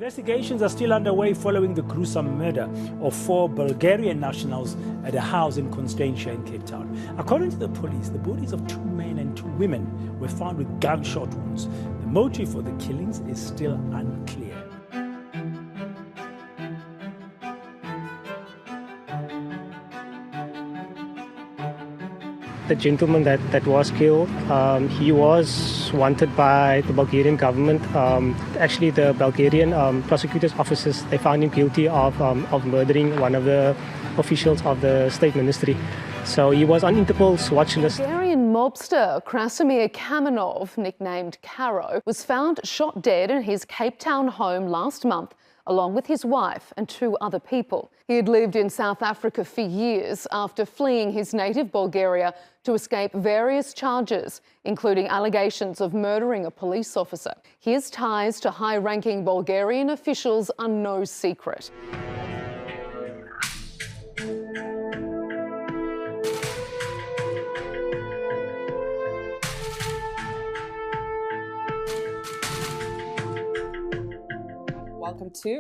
Investigations are still underway following the gruesome murder of 4 Bulgarian nationals at a house in Constantia in Cape Town. According to the police, the bodies of 2 men and 2 women were found with gunshot wounds. The motive for the killings is still unclear. The gentleman that was killed, he was wanted by the Bulgarian government. Actually, the Bulgarian prosecutor's officers, they found him guilty of murdering one of the officials of the state ministry. So he was on Interpol's watch list. Bulgarian mobster Krasimir Kamenov, nicknamed Caro, was found shot dead in his Cape Town home last month, along with his wife and 2 other people. He had lived in South Africa for years after fleeing his native Bulgaria to escape various charges, including allegations of murdering a police officer. His ties to high-ranking Bulgarian officials are no secret.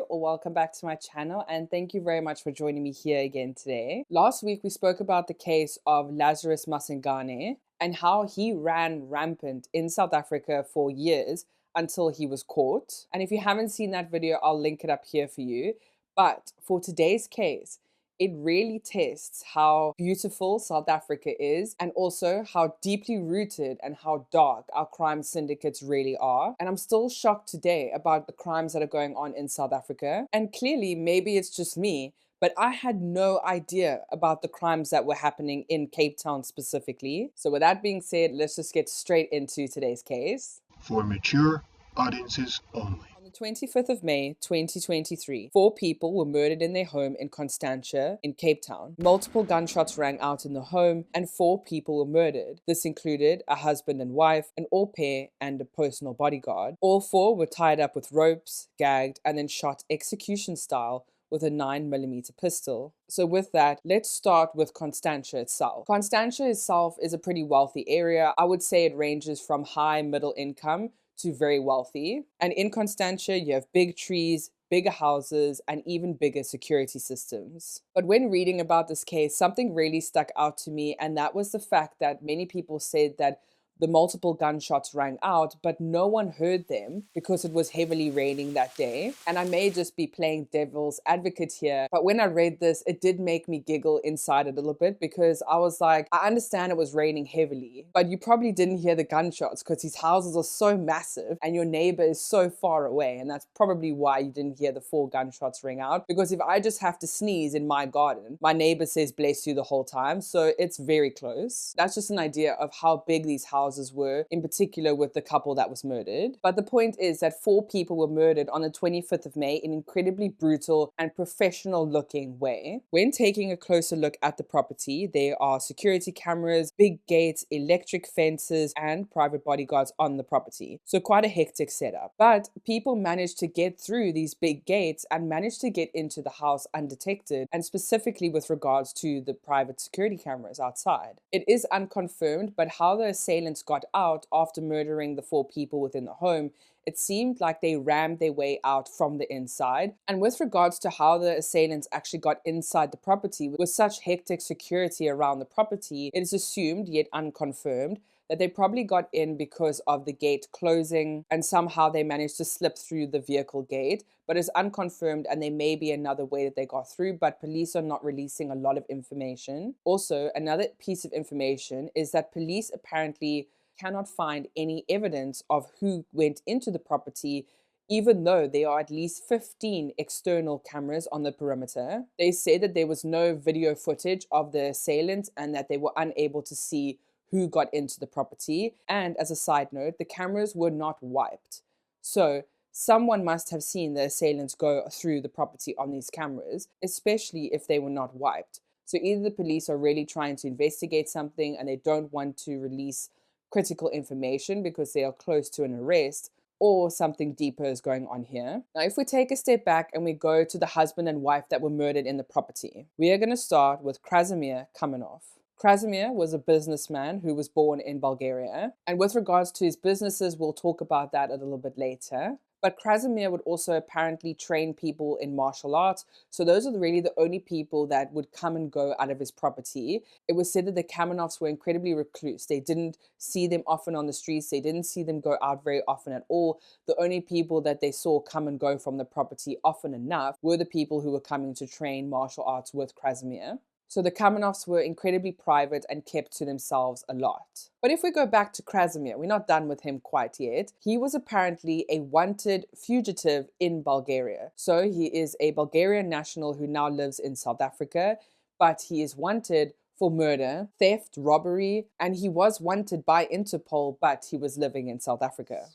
Welcome back to my channel, and thank you very much for joining me here again today. Last week we spoke about the case of Lazarus Masingane and how he ran rampant in South Africa for years until he was caught. And if you haven't seen that video, I'll link it up here for you. But for today's case, it really tests how beautiful South Africa is, and also how deeply rooted and how dark our crime syndicates really are. And I'm still shocked today about the crimes that are going on in South Africa. And clearly, maybe it's just me, but I had no idea about the crimes that were happening in Cape Town specifically. So with that being said, let's just get straight into today's case. For mature audiences only. On the 25th of May, 2023, 4 people were murdered in their home in Constantia in Cape Town. Multiple gunshots rang out in the home and 4 people were murdered. This included a husband and wife, an au pair, and a personal bodyguard. All 4 were tied up with ropes, gagged, and then shot execution style with a 9mm pistol. So with that, let's start with Constantia itself. Constantia itself is a pretty wealthy area. I would say it ranges from high middle income to very wealthy. And in Constantia, you have big trees, bigger houses, and even bigger security systems. But when reading about this case, something really stuck out to me, and that was the fact that many people said that the multiple gunshots rang out, but no one heard them because it was heavily raining that day. And I may just be playing devil's advocate here, but when I read this, it did make me giggle inside a little bit, because I was like, I understand it was raining heavily, but you probably didn't hear the gunshots because these houses are so massive and your neighbor is so far away. And that's probably why you didn't hear the 4 gunshots ring out, because if I just have to sneeze in my garden, my neighbor says bless you the whole time. So it's very close. That's just an idea of how big these houses were, in particular with the couple that was murdered. But the point is that 4 people were murdered on the 25th of May in an incredibly brutal and professional looking way. When taking a closer look at the property, there are security cameras, big gates, electric fences, and private bodyguards on the property. So quite a hectic setup. But people managed to get through these big gates and managed to get into the house undetected, and specifically with regards to the private security cameras outside. It is unconfirmed, but how the assailants got out after murdering the 4 people within the home, it seemed like they rammed their way out from the inside. And with regards to how the assailants actually got inside the property, with such hectic security around the property, it is assumed, yet unconfirmed, that they probably got in because of the gate closing and somehow they managed to slip through the vehicle gate. But it's unconfirmed, and there may be another way that they got through, but police are not releasing a lot of information. Also, another piece of information is that police apparently cannot find any evidence of who went into the property, even though there are at least 15 external cameras on the perimeter. They say that there was no video footage of the assailants and that they were unable to see who got into the property. And as a side note, the cameras were not wiped. So someone must have seen the assailants go through the property on these cameras, especially if they were not wiped. So either the police are really trying to investigate something and they don't want to release critical information because they are close to an arrest, or something deeper is going on here. Now, if we take a step back and we go to the husband and wife that were murdered in the property, we are going to start with Krasimir Kamenov. Krasimir was a businessman who was born in Bulgaria. And with regards to his businesses, we'll talk about that a little bit later. But Krasimir would also apparently train people in martial arts. So those are really the only people that would come and go out of his property. It was said that the Kamenovs were incredibly recluse. They didn't see them often on the streets. They didn't see them go out very often at all. The only people that they saw come and go from the property often enough were the people who were coming to train martial arts with Krasimir. So the Kamenovs were incredibly private and kept to themselves a lot. But if we go back to Krasimir, we're not done with him quite yet. He was apparently a wanted fugitive in Bulgaria. So he is a Bulgarian national who now lives in South Africa, but he is wanted for murder, theft, robbery, and he was wanted by Interpol, but he was living in South Africa.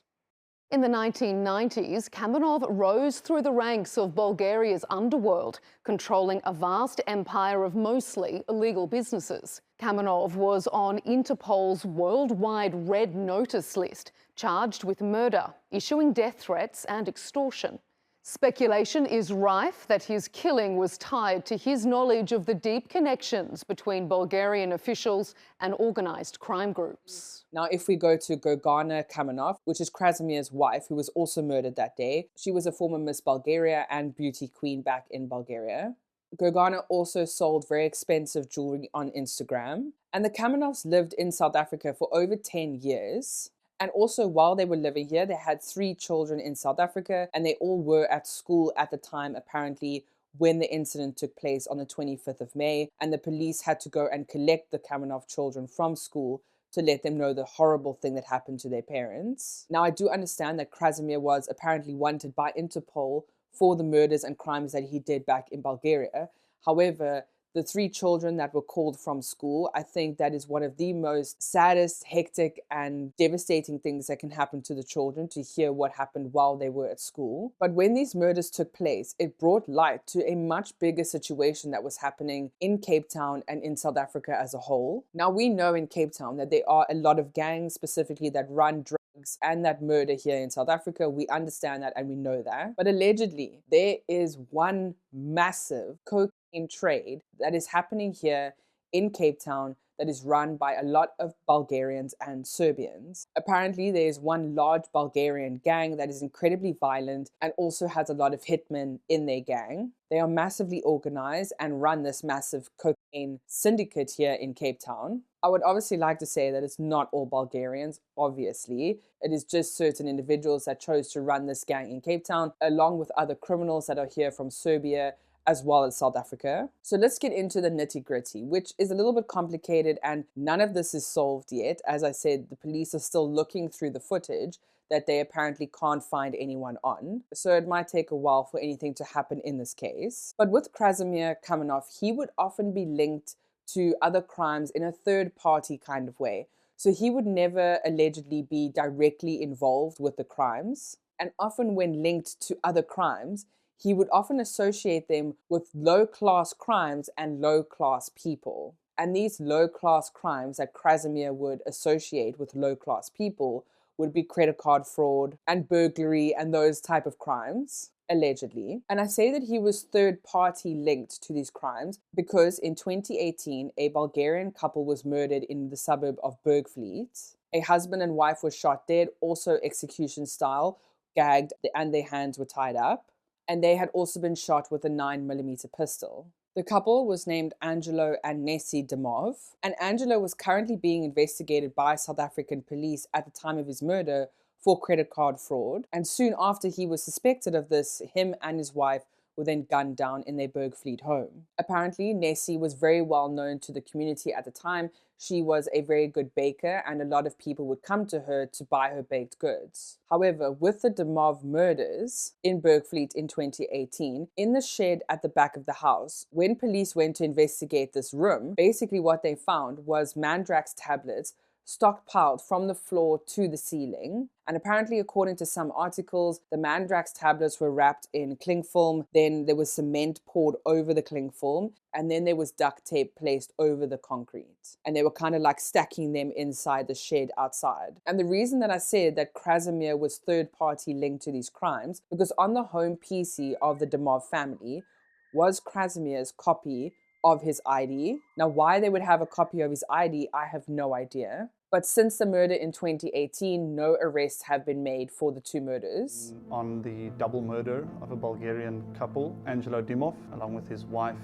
In the 1990s, Kamenov rose through the ranks of Bulgaria's underworld, controlling a vast empire of mostly illegal businesses. Kamenov was on Interpol's worldwide red notice list, charged with murder, issuing death threats and extortion. Speculation is rife that his killing was tied to his knowledge of the deep connections between Bulgarian officials and organised crime groups. Now, if we go to Gorgana Kamenov, which is Krasimir's wife, who was also murdered that day, she was a former Miss Bulgaria and beauty queen back in Bulgaria. Gorgana also sold very expensive jewelry on Instagram. And the Kamenovs lived in South Africa for over 10 years. And also, while they were living here, they had 3 children in South Africa, and they all were at school at the time, apparently, when the incident took place on the 25th of May. And the police had to go and collect the Kamenov children from school to let them know the horrible thing that happened to their parents. Now, I do understand that Krasimir was apparently wanted by Interpol for the murders and crimes that he did back in Bulgaria. However, the 3 children that were called from school, I think that is one of the most saddest, hectic, and devastating things that can happen to the children, to hear what happened while they were at school. But when these murders took place, it brought light to a much bigger situation that was happening in Cape Town and in South Africa as a whole. Now, we know in Cape Town that there are a lot of gangs specifically that run drugs and that murder here in South Africa. We understand that and we know that. But allegedly, there is one massive cocaine trade that is happening here in Cape Town that is run by a lot of Bulgarians and Serbians. Apparently, there is one large Bulgarian gang that is incredibly violent and also has a lot of hitmen in their gang. They are massively organized and run this massive cocaine syndicate here in Cape Town. I would obviously like to say that it's not all Bulgarians, obviously. It is just certain individuals that chose to run this gang in Cape Town, along with other criminals that are here from Serbia, as well as South Africa. So let's get into the nitty-gritty, which is a little bit complicated, and none of this is solved yet. As I said, the police are still looking through the footage that they apparently can't find anyone on. So it might take a while for anything to happen in this case. But with Krasimir Kamenov, he would often be linked to other crimes in a third-party kind of way. So he would never allegedly be directly involved with the crimes. And often when linked to other crimes, he would often associate them with low-class crimes and low-class people. And these low-class crimes that Krasimir would associate with low-class people would be credit card fraud and burglary and those type of crimes, allegedly. And I say that he was third-party linked to these crimes because in 2018, a Bulgarian couple was murdered in the suburb of Bergvliet. A husband and wife were shot dead, also execution style, gagged, and their hands were tied up. And they had also been shot with a 9mm pistol. The couple was named Angelo and Nessie Demov, and Angelo was currently being investigated by South African police at the time of his murder for credit card fraud. And soon after he was suspected of this, him and his wife were then gunned down in their Bergvliet home. Apparently, Nessie was very well known to the community at the time. She was a very good baker and a lot of people would come to her to buy her baked goods. However, with the Demov murders in Bergvliet in 2018, in the shed at the back of the house, when police went to investigate this room, basically what they found was Mandrax tablets stockpiled from the floor to the ceiling. And apparently, according to some articles, the Mandrax tablets were wrapped in cling film, then there was cement poured over the cling film, and then there was duct tape placed over the concrete. And they were kind of like stacking them inside the shed outside. And the reason that I said that Krasimir was third-party linked to these crimes, because on the home PC of the Demov family was Krasimir's copy of his ID. Now, why they would have a copy of his ID, I have no idea. But since the murder in 2018, no arrests have been made for the two murders. On the double murder of a Bulgarian couple, Angelo Dimov, along with his wife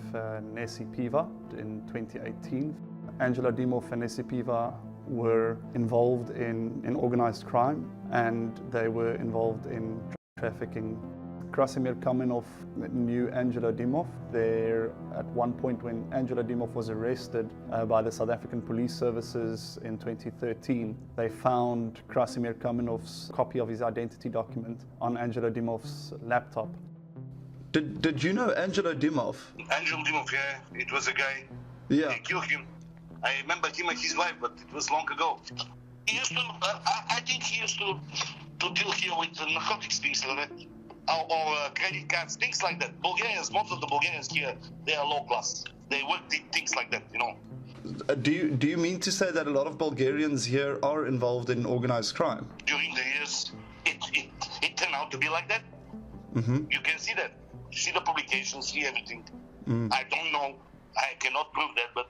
Nessie Piva in 2018. Angelo Dimov and Nessie Piva were involved in organized crime, and they were involved in trafficking. Krasimir Kamenov knew Angelo Dimov. There, at one point when Angelo Dimov was arrested by the South African police services in 2013, they found Krasimir Kamenov's copy of his identity document on Angelo Dimov's laptop. Did you know Angelo Dimov? Angelo Dimov, yeah, it was a guy. Yeah. They killed him. I remember him and his wife, but it was long ago. He used to, I think he used to deal here with narcotics, things like that. Or credit cards, things like that. Bulgarians, most of the Bulgarians here, they are low class. They work things like that, you know. Do you mean to say that a lot of Bulgarians here are involved in organized crime? During the years, it turned out to be like that. Mm-hmm. You can see that. You see the publications, see everything. Mm. I don't know. I cannot prove that, but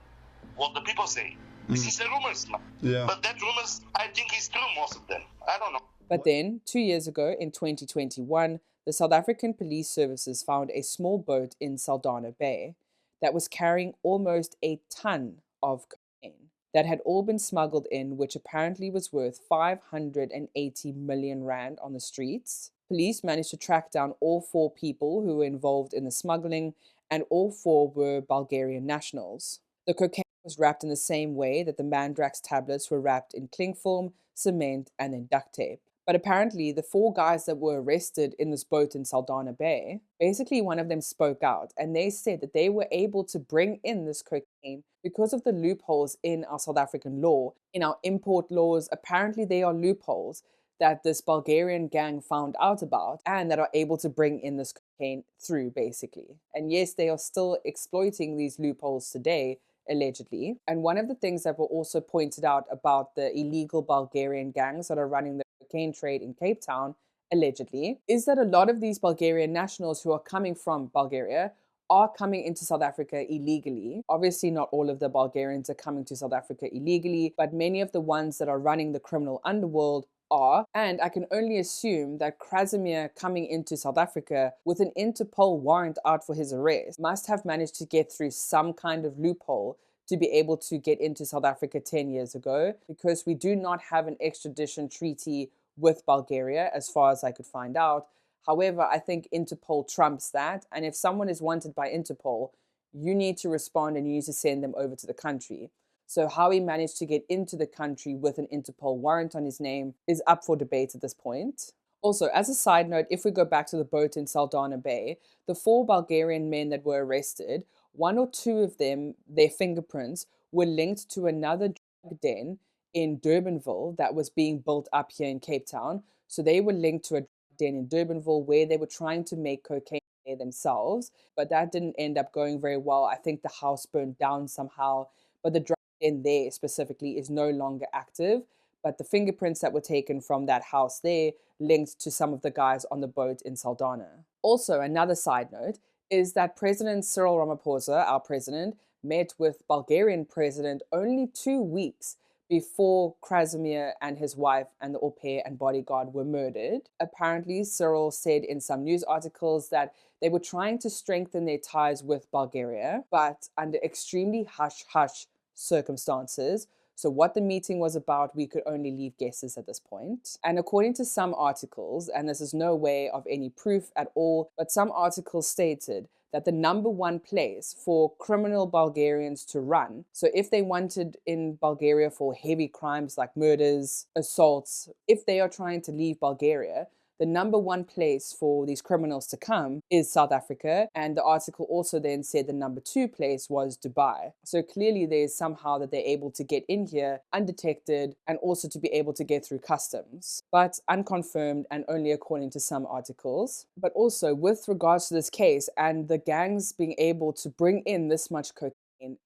what the people say. This is the rumors. Yeah. But that rumors, I think is true, most of them. I don't know. But then, 2 years ago, in 2021, the South African Police Services found a small boat in Saldanha Bay that was carrying almost a ton of cocaine that had all been smuggled in, which apparently was worth 580 million rand on the streets. Police managed to track down all 4 people who were involved in the smuggling, and all 4 were Bulgarian nationals. The cocaine was wrapped in the same way that the Mandrax tablets were wrapped in cling film, cement, and then duct tape. But apparently, the 4 guys that were arrested in this boat in Saldanha Bay, basically one of them spoke out, and they said that they were able to bring in this cocaine because of the loopholes in our South African law, in our import laws. Apparently, there are loopholes that this Bulgarian gang found out about and that are able to bring in this cocaine through, basically. And yes, they are still exploiting these loopholes today, allegedly. And one of the things that were also pointed out about the illegal Bulgarian gangs that are running the cocaine trade in Cape Town, allegedly, is that a lot of these Bulgarian nationals who are coming from Bulgaria are coming into South Africa illegally. Obviously, not all of the Bulgarians are coming to South Africa illegally, but many of the ones that are running the criminal underworld are, and I can only assume that Krasimir coming into South Africa with an Interpol warrant out for his arrest must have managed to get through some kind of loophole to be able to get into South Africa 10 years ago, because we do not have an extradition treaty with Bulgaria, as far as I could find out. However, I think Interpol trumps that, and if someone is wanted by Interpol, you need to respond and you need to send them over to the country. So how he managed to get into the country with an Interpol warrant on his name is up for debate at this point. Also, as a side note, if we go back to the boat in Saldanha Bay, the 4 Bulgarian men that were arrested, 1 or 2 of them, their fingerprints were linked to another drug den in Durbanville that was being built up here in Cape Town. So they were linked to a drug den in Durbanville where they were trying to make cocaine there themselves, but that didn't end up going very well. I think the house burned down somehow, but the drug den there specifically is no longer active. But the fingerprints that were taken from that house there linked to some of the guys on the boat in Saldanha. Also, another side note is that President Cyril Ramaphosa, our president, met with Bulgarian president only 2 weeks before Krasimir and his wife and the au pair and bodyguard were murdered. Apparently, Cyril said in some news articles that they were trying to strengthen their ties with Bulgaria, but under extremely hush-hush circumstances. So what the meeting was about, we could only leave guesses at this point. And according to some articles, and this is no way of any proof at all, but some articles stated that the number 1 place for criminal Bulgarians to run, so if they wanted in Bulgaria for heavy crimes like murders, assaults, if they are trying to leave Bulgaria, the number 1 place for these criminals to come is South Africa. And the article also then said the number 2 place was Dubai. So clearly there is somehow that they're able to get in here undetected and also to be able to get through customs, but unconfirmed and only according to some articles. But also with regards to this case and the gangs being able to bring in this much cocaine,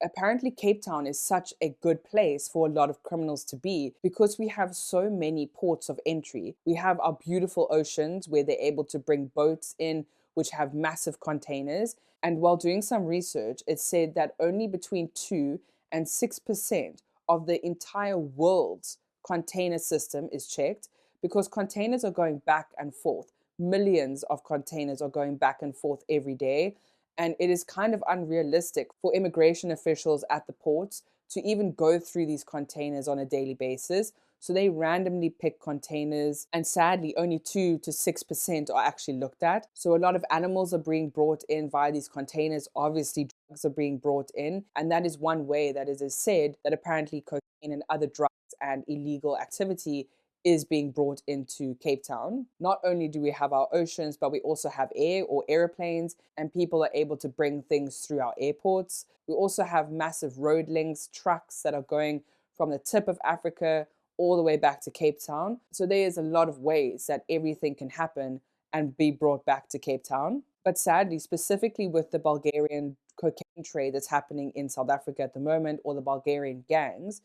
apparently Cape Town is such a good place for a lot of criminals to be because we have so many ports of entry. We have our beautiful oceans where they're able to bring boats in which have massive containers. And while doing some research, it said that only between 2 and 6% of the entire world's container system is checked, because containers are going back and forth. Millions of containers are going back and forth every day. And it is kind of unrealistic for immigration officials at the ports to even go through these containers on a daily basis. So they randomly pick containers, and sadly only 2 to 6% are actually looked at. So a lot of animals are being brought in via these containers. Obviously drugs are being brought in, and that is one way that it is said that apparently cocaine and other drugs and illegal activity is being brought into Cape Town. Not only do we have our oceans, but we also have air or airplanes, and people are able to bring things through our airports. We also have massive road links, trucks that are going from the tip of Africa all the way back to Cape Town. So there is a lot of ways that everything can happen and be brought back to Cape Town. But sadly, specifically with the Bulgarian cocaine trade that's happening in South Africa at the moment, or the Bulgarian gangs,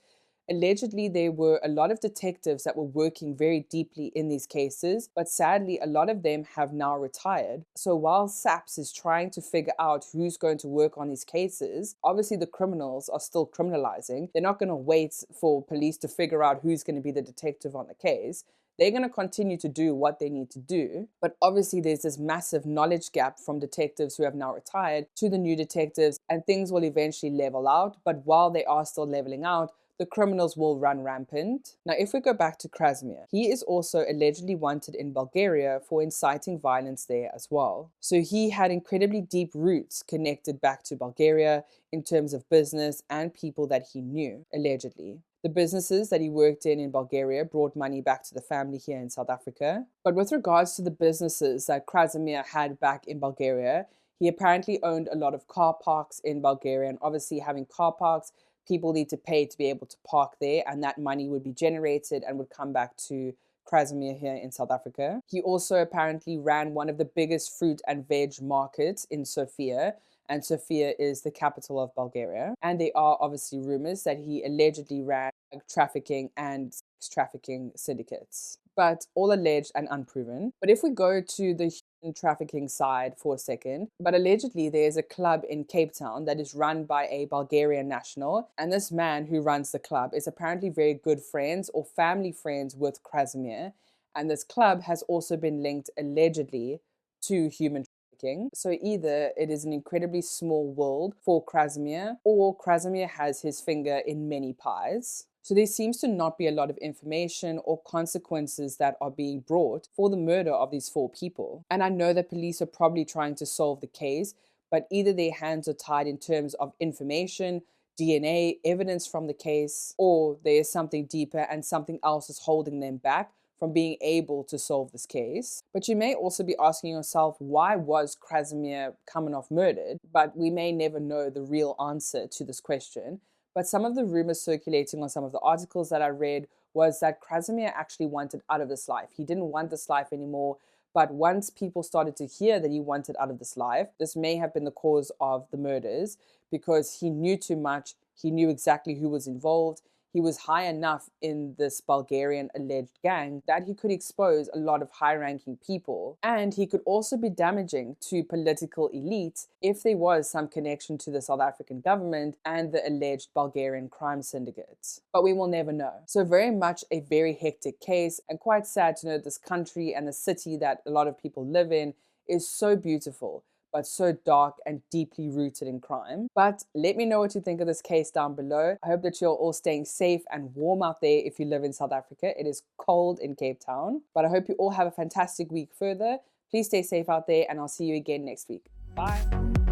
allegedly there were a lot of detectives that were working very deeply in these cases, but sadly a lot of them have now retired. So while SAPS is trying to figure out who's going to work on these cases, obviously the criminals are still criminalizing. They're not going to wait for police to figure out who's going to be the detective on the case. They're going to continue to do what they need to do. But obviously there's this massive knowledge gap from detectives who have now retired to the new detectives, and things will eventually level out. But while they are still leveling out, the criminals will run rampant. Now, if we go back to Krasimir, he is also allegedly wanted in Bulgaria for inciting violence there as well. So he had incredibly deep roots connected back to Bulgaria in terms of business and people that he knew, allegedly. The businesses that he worked in Bulgaria brought money back to the family here in South Africa. But with regards to the businesses that Krasimir had back in Bulgaria, he apparently owned a lot of car parks in Bulgaria, and obviously having car parks, people need to pay to be able to park there, and that money would be generated and would come back to Krasimir here in South Africa. He also apparently ran one of the biggest fruit and veg markets in Sofia, and Sofia is the capital of Bulgaria. And there are obviously rumors that he allegedly ran trafficking and sex trafficking syndicates, but all alleged and unproven. But if we go to the human trafficking side for a second, but allegedly there's a club in Cape Town that is run by a Bulgarian national, and this man who runs the club is apparently very good friends or family friends with Krasimir, and this club has also been linked allegedly to human trafficking. So either it is an incredibly small world for Krasimir, or Krasimir has his finger in many pies. So there seems to not be a lot of information or consequences that are being brought for the murder of these 4 people. And I know that police are probably trying to solve the case, but either their hands are tied in terms of information, DNA, evidence from the case, or there is something deeper and something else is holding them back from being able to solve this case. But you may also be asking yourself, why was Krasimir Kamenov murdered? But we may never know the real answer to this question. But some of the rumors circulating on some of the articles that I read was that Krasimir actually wanted out of this life. He didn't want this life anymore. But once people started to hear that he wanted out of this life, this may have been the cause of the murders, because he knew too much. He knew exactly who was involved. He was high enough in this Bulgarian alleged gang that he could expose a lot of high-ranking people. And he could also be damaging to political elites if there was some connection to the South African government and the alleged Bulgarian crime syndicates. But we will never know. So very much a very hectic case, and quite sad to know this country and the city that a lot of people live in is so beautiful, but so dark and deeply rooted in crime. But let me know what you think of this case down below. I hope that you're all staying safe and warm out there if you live in South Africa. It is cold in Cape Town, but I hope you all have a fantastic week further. Please stay safe out there, and I'll see you again next week. Bye.